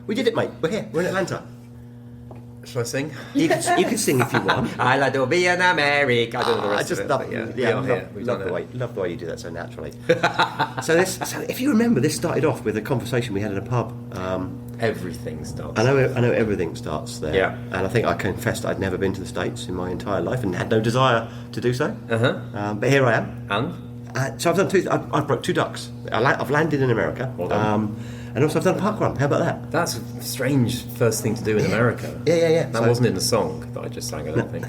We did it, mate. We're here. We're in Atlanta. Shall I sing? You can sing if you want. I like to be an American. I don't know the rest I just of love, love the way you do that so naturally. so if you remember, this started off with a conversation we had in a pub. Everything starts. I know everything starts there. Yeah. And I think I confessed I'd never been to the States in my entire life and had no desire to do so. But here I am. And? So I've done I've broke 2 ducks. I've landed in America. Well done. And also I've done a park run. How about that? That's a strange first thing to do in America. Yeah. That wasn't in the song that I just sang, I don't think.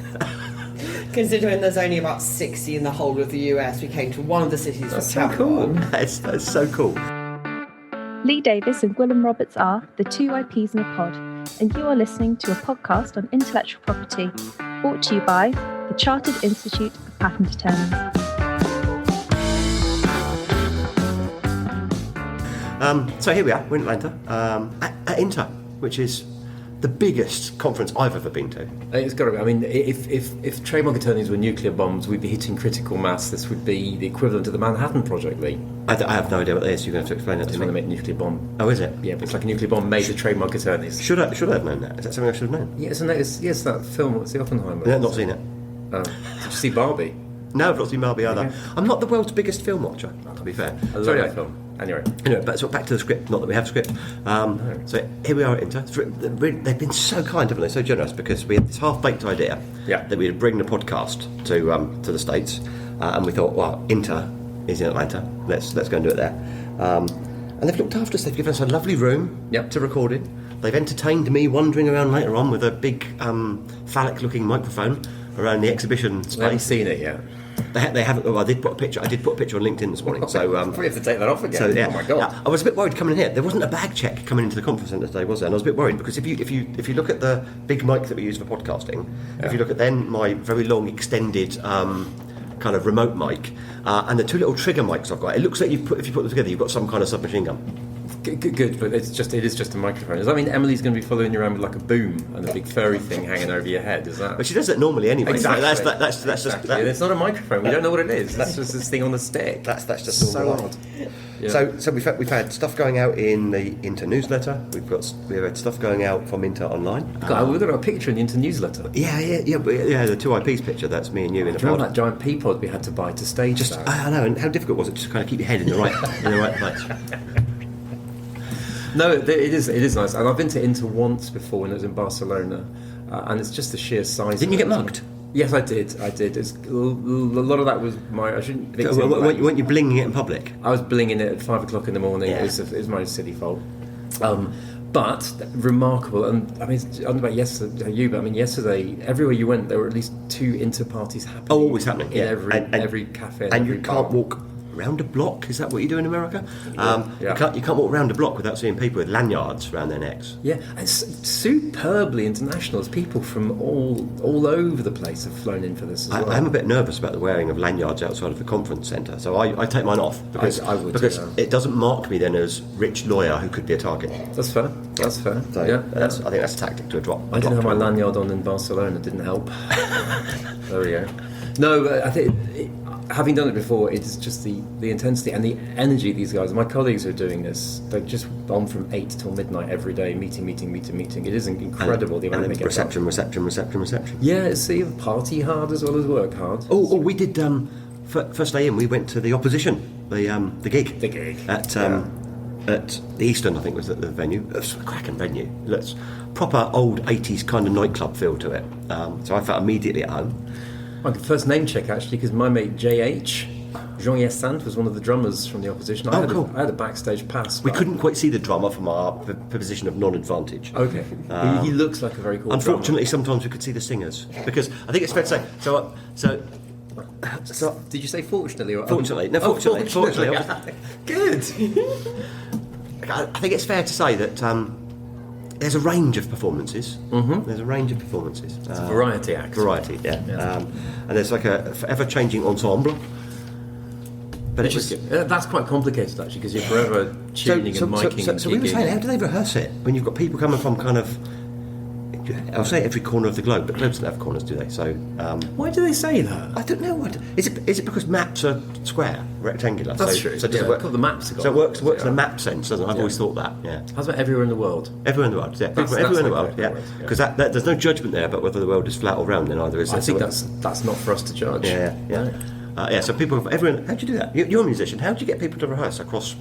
Considering there's only about 60 in the whole of the US, we came to one of the cities. That's so cool. That's so cool. Lee Davis and Gwilym Roberts are the Two IPs in a pod, and you are listening to a podcast on intellectual property, brought to you by the Chartered Institute of Patent Attorneys. So here we are, we're in Atlanta, at INTA, which is the biggest conference I've ever been to. It's got to be. I mean, if trademark attorneys were nuclear bombs, we'd be hitting critical mass. This would be the equivalent of the Manhattan Project, Lee. I have no idea what that is. You're going to have to explain that to me. Trying to make a nuclear bomb. Oh, is it? Yeah, but it's like a nuclear bomb made of trademark attorneys. Should I have known that? Is that something I should have known? Yeah, it's that film. What's the Oppenheimer? No, I've not seen it. Did you see Barbie? No, I've not seen Barbie either. Okay. I'm not the world's biggest film watcher, to be fair. I love that film. Anyway, but so back to the script. Not that we have a script. So here we are at INTA. They've been so kind, haven't they? So generous, because we had this half-baked idea that we'd bring the podcast to the States, and we thought, well, INTA is in Atlanta. Let's go and do it there. And they've looked after us. They've given us a lovely room to record in. They've entertained me wandering around later on with a big phallic-looking microphone around the exhibition space. I haven't seen it yet. They haven't. Well, I did put a picture on LinkedIn this morning. So we have to take that off again. So, yeah. Oh my god! I was a bit worried coming in here. There wasn't a bag check coming into the conference centre today, was there? And I was a bit worried because if you look at the big mic that we use for podcasting, if you look at then my very long extended kind of remote mic and the 2 little trigger mics I've got, it looks like if you put them together, you've got some kind of submachine gun. Good, but it is just a microphone. Does that mean Emily's going to be following you around with like a boom and a big furry thing hanging over your head? Is that? But she does that normally anyway. Exactly. That's just. It's not a microphone. We don't know what it is. That's just this thing on the stick. That's just so normal. odd. Yeah. So we've had stuff going out in the INTA newsletter. We've had stuff going out from INTA online. We've got a picture in the INTA newsletter. Yeah. The 2 IPs picture. That's me and you in a pod. That giant pea pod we had to buy to stage that? I know. And how difficult was it to kind of keep your head in the right place? No, it is nice, and I've been to INTA once before when it was in Barcelona, and it's just the sheer size. Didn't you get mugged? Yes, I did. It's, a lot of that was my. I shouldn't. Weren't you blinging it in public? I was blinging it at 5 o'clock in the morning. Yeah. It was my silly fault. But remarkable, and I mean, I don't know about yesterday, but I mean, yesterday, everywhere you went, there were at least 2 INTA parties happening. Oh, always happening. In every cafe. And you can't walk round a block. Is that what you do in America? You can't walk round a block without seeing people with lanyards around their necks. Yeah, it's superbly international. There's people from all over the place have flown in for this as well. I'm a bit nervous about the wearing of lanyards outside of the conference centre, so I take mine off because it doesn't mark me then as rich lawyer who could be a target. That's fair. So yeah, I think that's a tactic to a drop. I didn't have my lanyard on in Barcelona. It didn't help. There we go. No, but I think having done it before, it's just the intensity and the energy of these guys. My colleagues who are doing this, they're just on from 8 till midnight every day, meeting. It is incredible the amount they get reception. Yeah, see, party hard as well as work hard. Oh, we did. First day in, we went to the opposition, the gig. The gig at the Eastern, I think was the venue. It was a cracking venue. It's proper old 80s kind of nightclub feel to it. So I felt immediately at home. I could first name check actually because my mate JH, Jean Sant, was one of the drummers from the opposition. I had a backstage pass. We couldn't quite see the drummer from our position of non-advantage. Okay. He looks like a very cool Unfortunately, drummer. Sometimes we could see the singers because I think it's fair to say. So did you say fortunately? Or fortunately? No, fortunately. Good. I think it's fair to say that there's a range of performances. Mm-hmm. There's a range of performances. It's a variety act. Variety, yeah. And there's like a ever-changing ensemble. But that's quite complicated actually because you're forever tuning and miking. So we were saying, how do they rehearse it when you've got people coming from kind of I'll say every corner of the globe, but globes don't have corners, do they? So why do they say that? I don't know. Is it because maps are square, rectangular? That's true. So does it work? The maps So it works in a map sense, doesn't it? I've always thought that. Yeah. How's about everywhere in the world? Everywhere in the world, yeah. Everywhere in the world, yeah. Because there's no judgment there about whether the world is flat or round. Then either is. I think that's not for us to judge. Yeah. So people, everyone. How do you do that? You're a musician. How do you get people to rehearse across?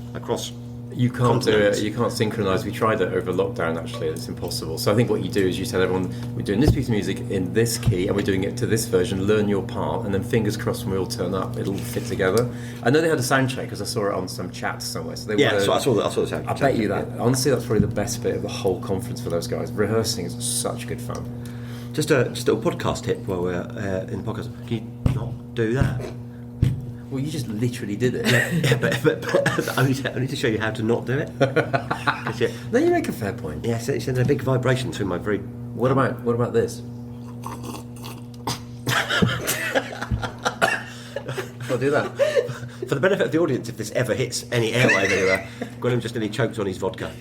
You can't do it. You can't synchronise. We tried it over lockdown. Actually, it's impossible. So I think what you do is you tell everyone, we're doing this piece of music in this key, and we're doing it to this version. Learn your part, and then fingers crossed when we all turn up, it'll fit together. I know they had a sound check because I saw it on some chat somewhere. So I saw the sound. I bet you that. Honestly, that's probably the best bit of the whole conference for those guys. Rehearsing is such good fun. Just a little podcast tip while we're in the podcast. Can you not do that? Well, you just literally did it. Yeah, but only to show you how to not do it. No, you make a fair point. Yeah, it's sending a big vibration through my brain. What about this? I'll do that. For the benefit of the audience, if this ever hits any airwave anywhere, Gwilym just nearly choked on his vodka.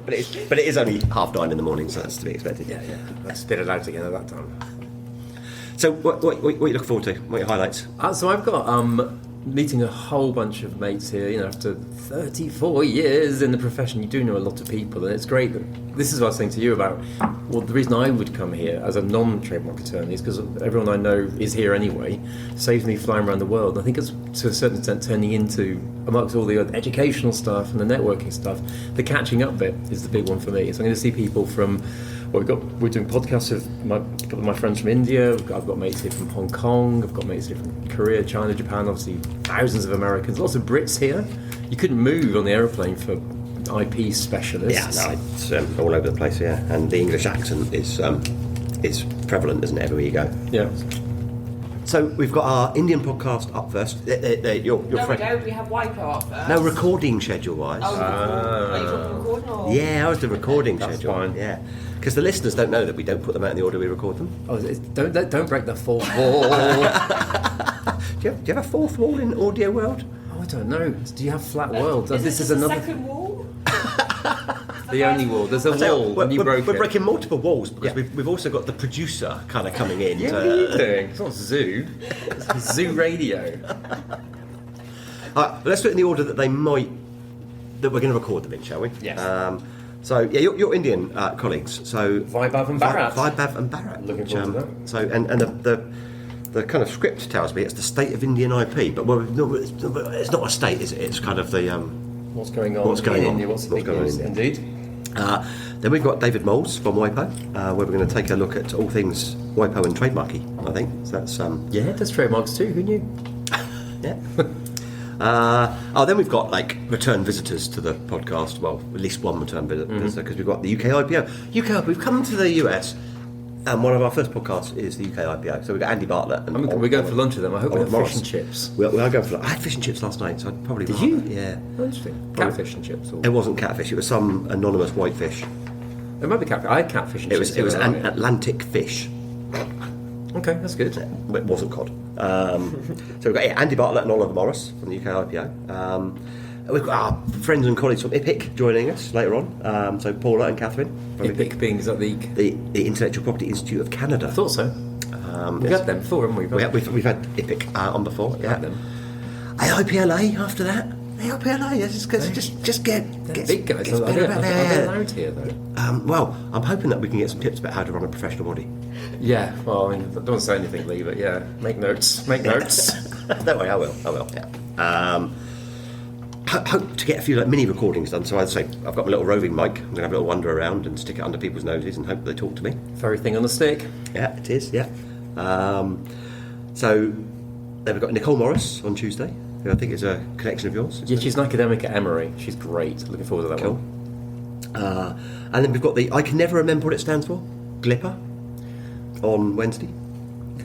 But it is only 9:30 in the morning, so that's to be expected. Yeah. I spit it out again at that time. So what are you looking forward to? What are your highlights? So I've got meeting a whole bunch of mates here. After 34 years in the profession, you do know a lot of people, and it's great that this is what I was saying to you about. Well, the reason I would come here as a non-trademark attorney is because everyone I know is here anyway. Saves me flying around the world. I think it's to a certain extent turning into, amongst all the educational stuff and the networking stuff, the catching up bit is the big one for me. So I'm going to see people from. Well, we're doing podcasts with a couple of my friends from India. I've got mates here from Hong Kong. I've got mates here from Korea, China, Japan. Obviously, thousands of Americans. Lots of Brits here. You couldn't move on the aeroplane for IP specialists. Yeah, no, it's all over the place. Yeah, and the English accent is prevalent, isn't it? Everywhere you go. Yeah. So we've got our Indian podcast up first. No, we don't. We have Wipo up first. No, recording schedule-wise. Are you talking recording or? Yeah, I was the recording schedule. Fine. Yeah, because the listeners don't know that we don't put them out in the order we record them. Oh, don't break the fourth wall. Do you have a fourth wall in audio world? Oh, I don't know. Do you have flat world? This is another second wall. The only wall. There's a wall, and you broke it. We're breaking multiple walls because we've also got the producer kind of coming in. Yeah, what are you doing? It's not Zoo. It's Zoo Radio. All right, let's do it in the order that we're going to record them in, shall we? Yes. So your Indian colleagues. So Vaibhav and Bharat. Vaibhav and Bharat. Looking forward to that. So and the kind of script tells me it's the state of Indian IP, but it's not a state, is it? It's kind of the what's going on in India. What's the big news? Indeed. Then we've got David Moles from WIPO, where we're going to take a look at all things WIPO and trademarky, I think. So that's yeah, there's trademarks too. Who knew? Yeah. Then we've got return visitors to the podcast. Well, at least one return visitor because we've got the UK IPO. We've come to the US, and one of our first podcasts is the UK IPO. So we've got Andy Bartlett. And we're going for lunch with them. I hope we have Morris. fish and chips. We are going for lunch. I had fish and chips last night, so I'd probably. Did you? Yeah. Oh, interesting. Catfish and chips. Or... It wasn't catfish. It was some anonymous whitefish. It might be catfish. I had catfish and chips. It was an Atlantic fish. Okay, that's good. It wasn't cod. So we've got Andy Bartlett and Oliver Morris from the UK IPO. We've got our friends and colleagues from IPIC joining us later on. So Paula and Catherine. IPIC being, is that the Intellectual Property Institute of Canada? I thought so. We've had them before, haven't we? We've had IPIC on before. Yeah. Had them. AIPLA after that. AIPLA, yes, just get big guys. Get Are they allowed here though? Well, I'm hoping that we can get some tips about how to run a professional body. Yeah, well, I mean, don't say anything, Lee, but yeah, make notes. Don't worry, I will. Yeah. Hope to get a few mini recordings done. So I'd say I've got my little roving mic. I'm going to have a little wander around and stick it under people's noses and hope they talk to me. Very thing on the stick. Yeah, it is. Yeah. So then we've got Nicole Morris on Tuesday, who I think is a connection of yours. Yeah, she's an academic at Emory. She's great. Looking forward to that cool. one. And then we've got I can never remember what it stands for. GLIPA on Wednesday.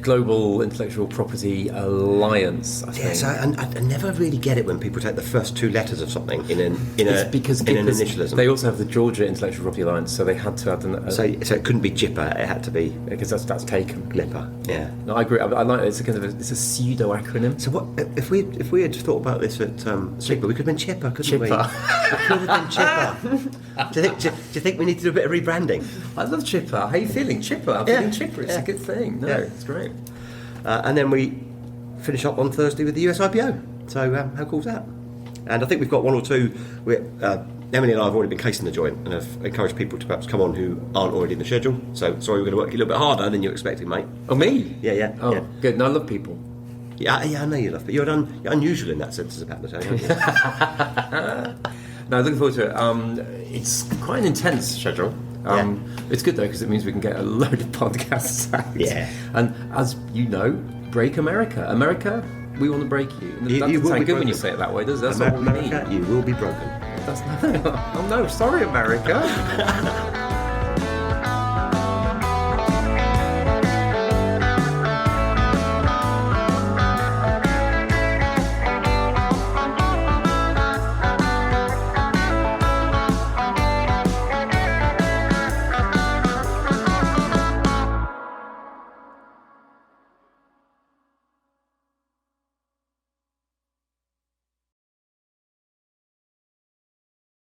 Global Intellectual Property Alliance, I think. Yeah, so I never really get it when people take the first two letters of something in an initialism. They also have the Georgia Intellectual Property Alliance, so they had to add so it couldn't be JIPA, it had to be... Because that's taken. GLIPA, yeah. No, I agree. I like it. It's a pseudo-acronym. So what if we had thought about this at SIGMA, we could have been CHIPA, couldn't we? CHIPA. We could have been CHIPA. Do you think we need to do a bit of rebranding? I love CHIPA. How are you feeling? CHIPA. I'm feeling CHIPA. It's a good thing. No, it's great. And then we finish up on Thursday with the US IPO. So how cool's that? And I think we've got one or two. Emily and I have already been casing the joint and have encouraged people to perhaps come on who aren't already in the schedule. So sorry, we're going to work a little bit harder than you're expecting, mate. Oh, me? Yeah. Oh, good. No, I love people. Yeah, I know you love, but you're unusual in that sense as a patent attorney, aren't you? No, looking forward to it. It's quite an intense schedule. It's good though because it means we can get a load of podcasts out. Yeah. And as you know, break America. America, we want to break you. That doesn't sound good when you say it that way, does it? That's not what we mean. America, you will be broken. Oh no, sorry, America.